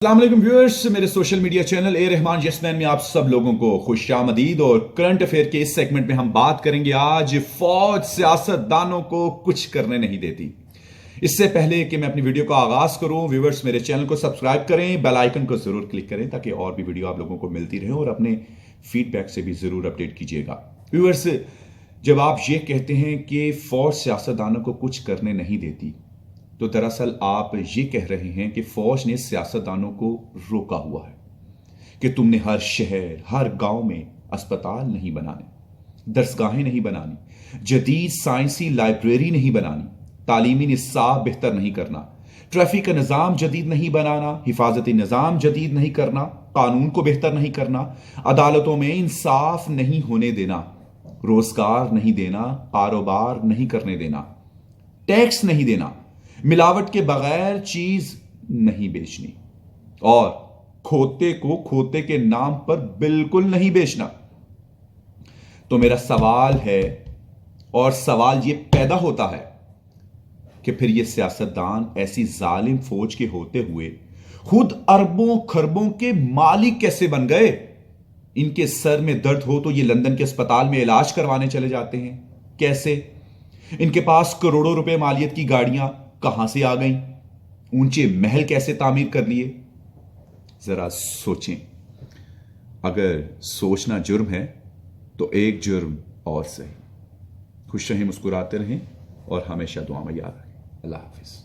अस्सलाम वालेकुम व्यूअर्स, मेरे social media channel A Rahman यस्मैन में आप सब लोगों को खुशामदीद। और करंट अफेयर के इस सेगमेंट में हम बात करेंगे आज फौज सियासतदानों को कुछ करने नहीं देती। इससे पहले कि मैं अपनी वीडियो का आगाज करूं, व्यूअर्स मेरे चैनल को सब्सक्राइब करें, बेल आइकन को जरूर क्लिक करें ताकि और भी वीडियो आप लोगों को मिलती रहे और अपने फीडबैक से भी जरूर अपडेट कीजिएगा। व्यूअर्स, जब आप ये कहते हैं कि फौज सियासतदानों को कुछ करने नहीं देती, तो दरअसल आप ये कह रहे हैं कि फौज ने सियासतदानों को रोका हुआ है कि तुमने हर शहर हर गांव में अस्पताल नहीं बनाने, दरसगाहें नहीं बनानी, जदीद साइंसी लाइब्रेरी नहीं बनानी, तालीमी निसाब बेहतर नहीं करना, ट्रैफिक का निज़ाम जदीद नहीं बनाना, हिफाजती निज़ाम जदीद नहीं करना, कानून को बेहतर नहीं करना, अदालतों में इंसाफ नहीं होने देना, रोजगार नहीं देना, कारोबार नहीं करने देना, टैक्स नहीं देना, मिलावट के बगैर चीज नहीं बेचनी और खोते को खोते के नाम पर बिल्कुल नहीं बेचना। तो मेरा सवाल है, और सवाल यह पैदा होता है कि फिर ये सियासतदान ऐसी जालिम फौज के होते हुए खुद अरबों खरबों के मालिक कैसे बन गए? इनके सर में दर्द हो तो ये लंदन के अस्पताल में इलाज करवाने चले जाते हैं। कैसे? इनके पास करोड़ों रुपए मालियत की गाड़ियां कहां से आ गईं? ऊंचे महल कैसे तामीर कर लिए? जरा सोचें। अगर सोचना जुर्म है तो एक जुर्म और सही। खुश रहें, मुस्कुराते रहें और हमेशा दुआ में याद रखें। अल्लाह हाफिज।